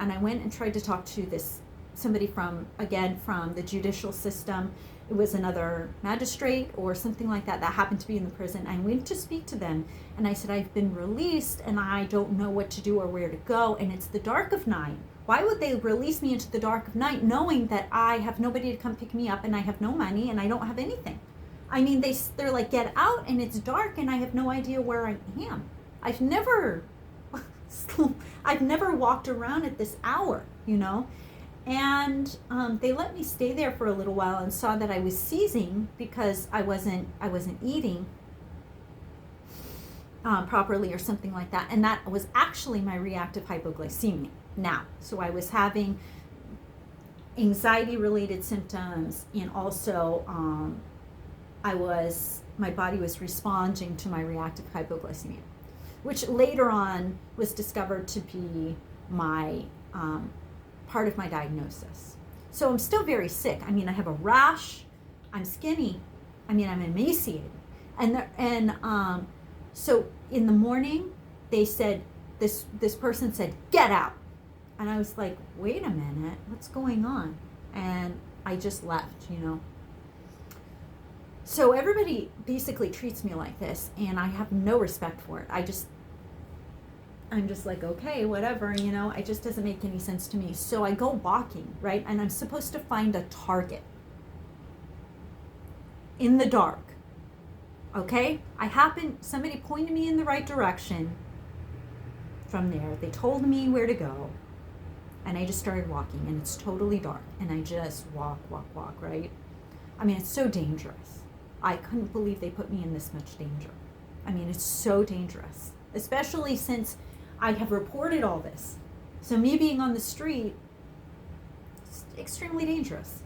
and I went and tried to talk to somebody from the judicial system. It was another magistrate or something like that happened to be in the prison. I went to speak to them, and I said, I've been released and I don't know what to do or where to go, and it's the dark of night. Why would they release me into the dark of night knowing that I have nobody to come pick me up and I have no money and I don't have anything? I mean, they're like, get out, and it's dark and I have no idea where I am. I've never walked around at this hour, and they let me stay there for a little while and saw that I was seizing because I wasn't eating properly or something like that, and that was actually my reactive hypoglycemia. Now, so I was having anxiety-related symptoms, and also my body was responding to my reactive hypoglycemia, which later on was discovered to be my part of my diagnosis. So I'm still very sick. I mean, I have a rash. I'm skinny. I mean, I'm emaciated. So in the morning, they said, this person said, get out. And I was like, wait a minute, what's going on? And I just left, So everybody basically treats me like this, and I have no respect for it. I'm just like, okay, whatever, it just doesn't make any sense to me. So I go walking, right? And I'm supposed to find a target in the dark, okay? Somebody pointed me in the right direction. From there, they told me where to go, and I just started walking, and it's totally dark, and I just walk, right? I mean, it's so dangerous. I couldn't believe they put me in this much danger. I mean, it's so dangerous, especially since I have reported all this. So me being on the street, it's extremely dangerous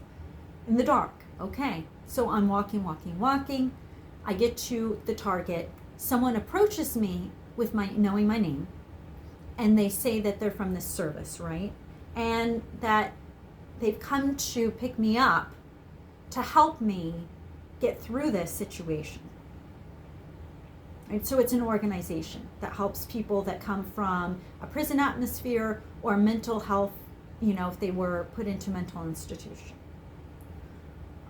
in the dark. Okay, so I'm walking. I get to the target. Someone approaches me with knowing my name, and they say that they're from this service, right? And that they've come to pick me up to help me get through this situation. Right? So it's an organization that helps people that come from a prison atmosphere or mental health, if they were put into mental institution.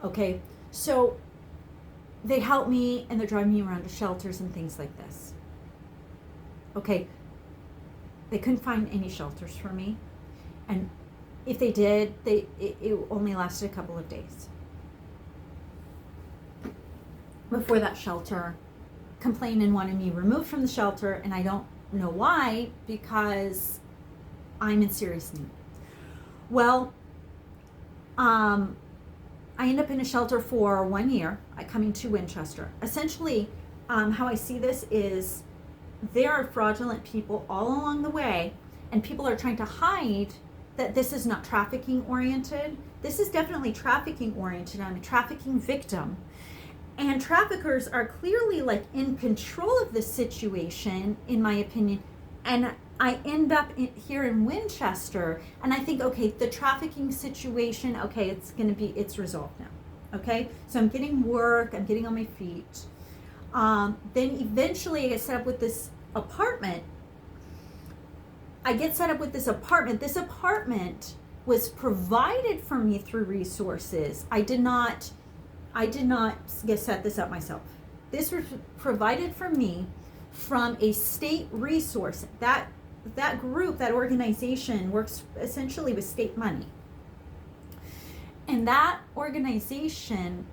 Okay, so they help me, and they're driving me around to shelters and things like this. Okay, they couldn't find any shelters for me, and if they did, it only lasted a couple of days before that shelter complained and wanted me removed from the shelter, and I don't know why, because I'm in serious need. Well, I end up in a shelter for 1 year, coming to Winchester. Essentially, how I see this is there are fraudulent people all along the way, and people are trying to hide that this is not trafficking oriented. This is definitely trafficking oriented. I'm a trafficking victim. And traffickers are clearly in control of the situation, in my opinion. And I end up here in Winchester, and I think, okay, the trafficking situation, okay, it's resolved now. Okay, so I'm getting work, I'm getting on my feet. Then eventually I get set up with this apartment. This apartment was provided for me through resources. I did not set this up myself. This was provided for me from a state resource. That group, that organization works essentially with state money. And that organization,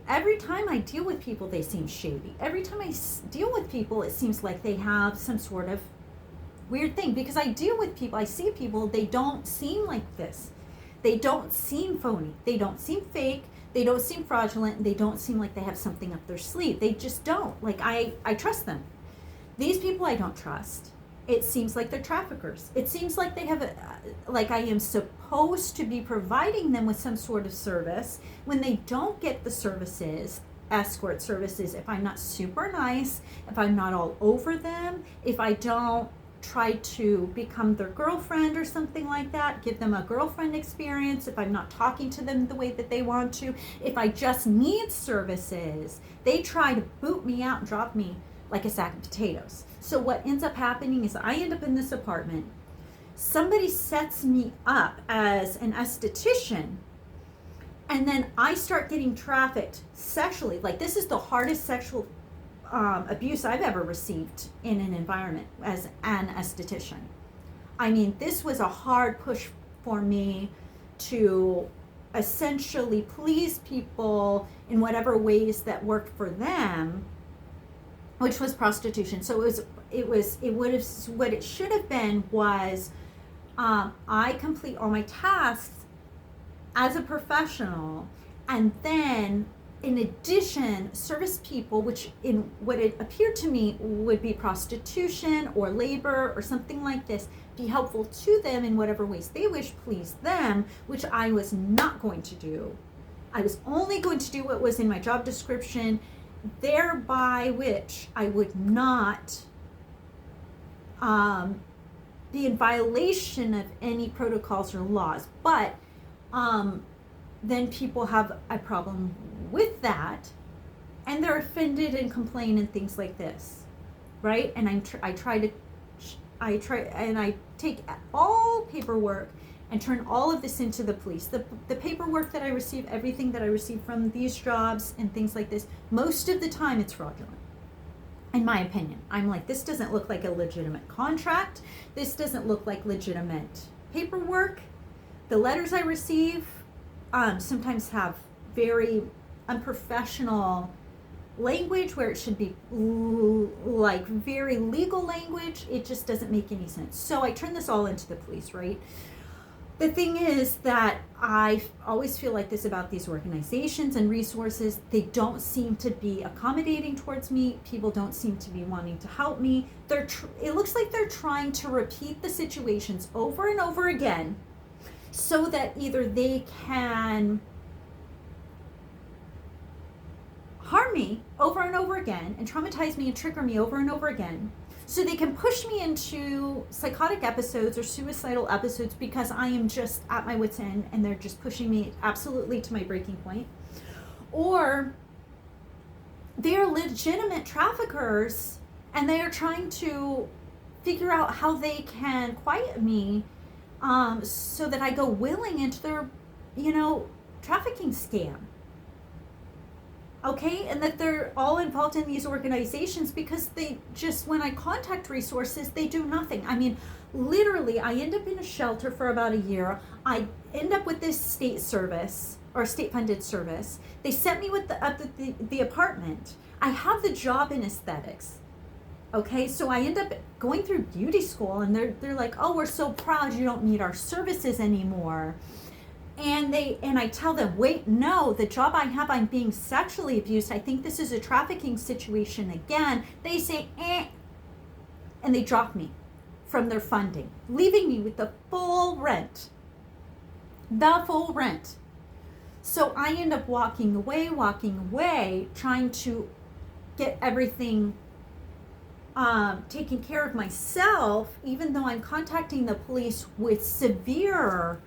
every time I deal with people, they seem shady. Every time I deal with people, it seems like they have some sort of weird thing. Because I deal with people, I see people, they don't seem like this. They don't seem phony. They don't seem fake. They don't seem fraudulent. They don't seem like they have something up their sleeve. They just don't. I trust them. These people I don't trust. It seems like they're traffickers. It seems like they have I am supposed to be providing them with some sort of service when they don't get the services, escort services, if I'm not super nice, if I'm not all over them, if I don't try to become their girlfriend or something like that, give them a girlfriend experience, if I'm not talking to them the way that they want to, if I just need services, they try to boot me out and drop me like a sack of potatoes. So what ends up happening is I end up in this apartment. somebody sets me up as an esthetician, and then I start getting trafficked sexually. Like, this is the hardest sexual abuse I've ever received in an environment as an esthetician. I mean, this was a hard push for me to essentially please people in whatever ways that worked for them, which was prostitution. So what it should have been was, I complete all my tasks as a professional, and then in addition, service people, which in what it appeared to me would be prostitution or labor or something like this, be helpful to them in whatever ways they wish, please them, which I was not going to do. I was only going to do what was in my job description, thereby which I would not be in violation of any protocols or laws. But then people have a problem with that, and they're offended and complain and things like this, right? And I take all paperwork and turn all of this into the police. The paperwork that I receive, everything that I receive from these jobs and things like this, most of the time it's fraudulent. In my opinion, I'm like, this doesn't look like a legitimate contract. This doesn't look like legitimate paperwork. The letters I receive sometimes have very unprofessional language where it should be like very legal language. It just doesn't make any sense. So I turn this all into the police, right? The thing is that I always feel like this about these organizations and resources. They don't seem to be accommodating towards me. People don't seem to be wanting to help me. It looks like they're trying to repeat the situations over and over again so that either they can harm me over and over again and traumatize me and trigger me over and over again, so they can push me into psychotic episodes or suicidal episodes because I am just at my wit's end and they're just pushing me absolutely to my breaking point. Or they're legitimate traffickers and they are trying to figure out how they can quiet me so that I go willing into their, trafficking scam. Okay, and that they're all involved in these organizations because they just, when I contact resources, they do nothing. I mean, literally, I end up in a shelter for about a year. I end up with this state service or state-funded service. They sent me with the apartment. I have the job in aesthetics. Okay, so I end up going through beauty school, and they're like, "Oh, we're so proud you don't need our services anymore." And I tell them, wait, no, the job I have, I'm being sexually abused. I think this is a trafficking situation again. They say, and they drop me from their funding, leaving me with the full rent. The full rent. So I end up walking away, trying to get everything taken care of myself, even though I'm contacting the police with severe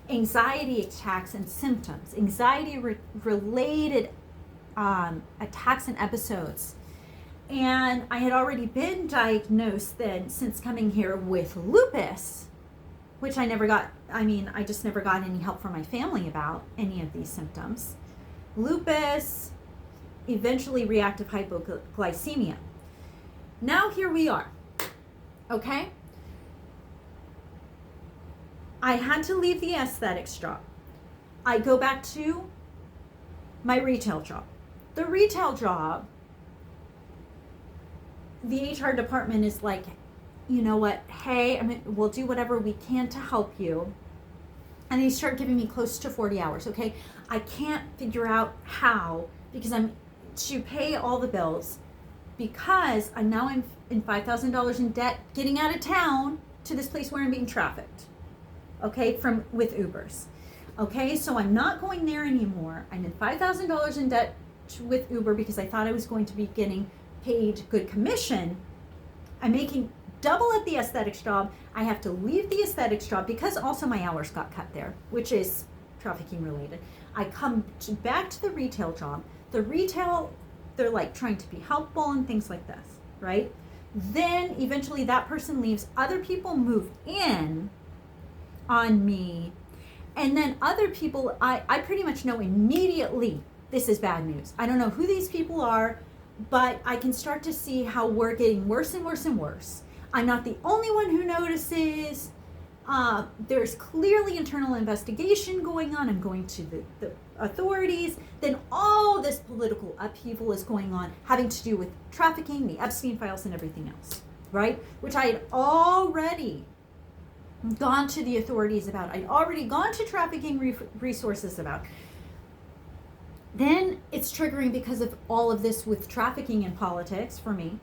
anxiety attacks and symptoms, anxiety-related attacks and episodes. And I had already been diagnosed then, since coming here, with lupus, which I just never got any help from my family about any of these symptoms. Lupus, eventually reactive hypoglycemia. Now here we are, okay? I had to leave the aesthetics job. I go back to my retail job. The retail job, the HR department is like, you know what, hey, we'll do whatever we can to help you. And they start giving me close to 40 hours, okay? I can't figure out how, because I'm to pay all the bills, because I'm in $5,000 in debt, getting out of town to this place where I'm being trafficked. Okay, with Ubers. Okay, so I'm not going there anymore. I'm in $5,000 in debt with Uber because I thought I was going to be getting paid good commission. I'm making double at the aesthetics job. I have to leave the aesthetics job because also my hours got cut there, which is trafficking related. I come back to the retail job. The retail, they're like trying to be helpful and things like this, right? Then eventually that person leaves. Other people move in. on me. And then other people, I pretty much know immediately this is bad news. I don't know who these people are, but I can start to see how we're getting worse and worse and worse. I'm not the only one who notices. There's clearly internal investigation going on. I'm going to the authorities. Then all this political upheaval is going on, having to do with trafficking, the Epstein files, and everything else, right? Which I had already gone to the authorities about. I'd already gone to trafficking resources about. Then it's triggering because of all of this with trafficking in politics for me.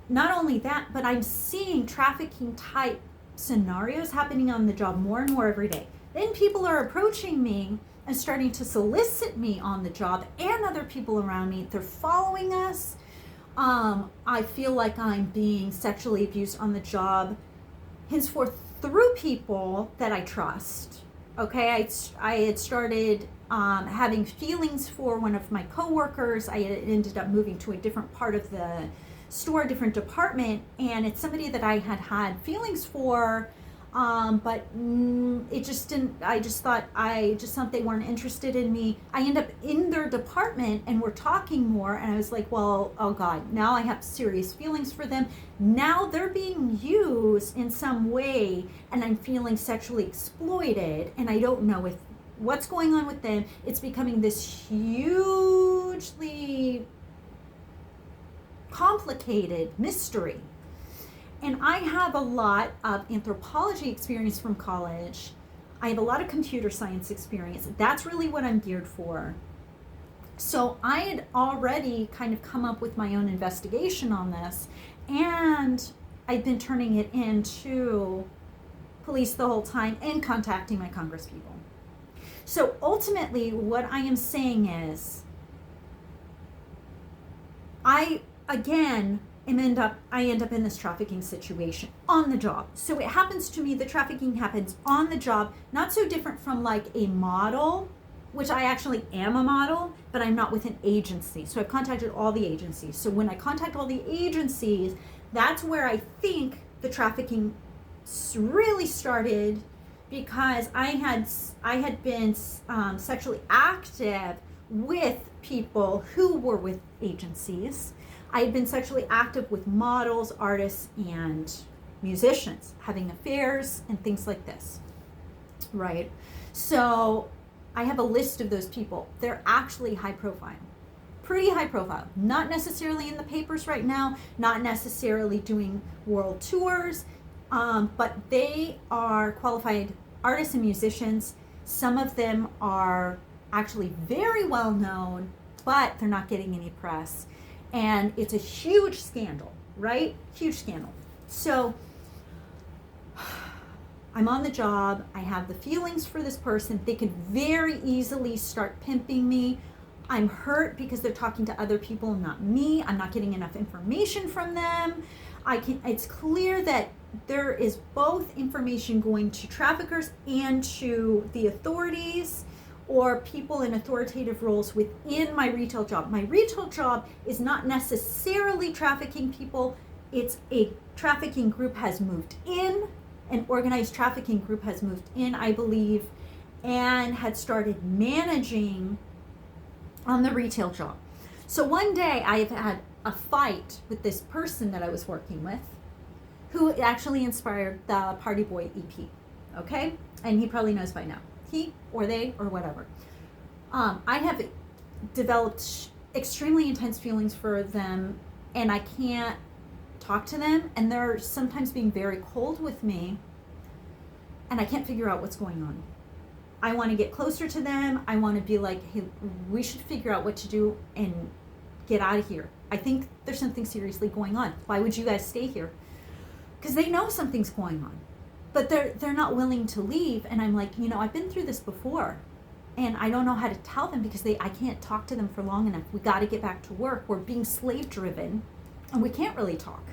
Not only that, but I'm seeing trafficking type scenarios happening on the job more and more every day. Then people are approaching me and starting to solicit me on the job and other people around me. They're following us. I feel like I'm being sexually abused on the job, henceforth through people that I trust. Okay, I had started having feelings for one of my coworkers. I had ended up moving to a different part of the store, a different department, and it's somebody that I had feelings for, but it just didn't. I just thought they weren't interested in me. I end up in their department and we're talking more, and I was like, well, oh God, now I have serious feelings for them. Now they're being used in some way, and I'm feeling sexually exploited, and I don't know if what's going on with them. It's becoming this hugely complicated mystery. And I have a lot of anthropology experience from college. I have a lot of computer science experience. That's really what I'm geared for. So I had already kind of come up with my own investigation on this, and I've been turning it into police the whole time and contacting my congresspeople. So ultimately, what I am saying is, I end up in this trafficking situation on the job. So it happens to me, the trafficking happens on the job, not so different from like a model, which I actually am a model, but I'm not with an agency. So I've contacted all the agencies. So when I contact all the agencies, that's where I think the trafficking really started, because I had been sexually active with people who were with agencies. I had been sexually active with models, artists, and musicians, having affairs and things like this, right? So I have a list of those people. They're actually high profile, pretty high profile, not necessarily in the papers right now, not necessarily doing world tours, but they are qualified artists and musicians. Some of them are actually very well known, but they're not getting any press. And it's a huge scandal, right? Huge scandal. So I'm on the job. I have the feelings for this person. They could very easily start pimping me. I'm hurt because they're talking to other people, not me. I'm not getting enough information from them. It's clear that there is both information going to traffickers and to the authorities or people in authoritative roles within my retail job. My retail job is not necessarily trafficking people. It's a trafficking group has moved in, an organized trafficking group has moved in, I believe, and had started managing on the retail job. So one day I've had a fight with this person that I was working with, who actually inspired the Party Boy EP, okay? And he probably knows by now. He or they or whatever. I have developed extremely intense feelings for them, and I can't talk to them, and they're sometimes being very cold with me, and I can't figure out what's going on. I want to get closer to them. I want to be like, hey, we should figure out what to do and get out of here. I think there's something seriously going on. Why would you guys stay here? Because they know something's going on, but they're not willing to leave. And I'm like, I've been through this before, and I don't know how to tell them because I can't talk to them for long enough. We got to get back to work. We're being slave driven, and we can't really talk.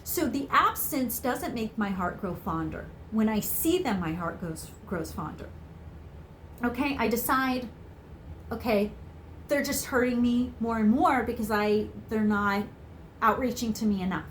So the absence doesn't make my heart grow fonder. When I see them, my heart grows fonder. Okay, I decide, okay, they're just hurting me more and more because they're not outreaching to me enough.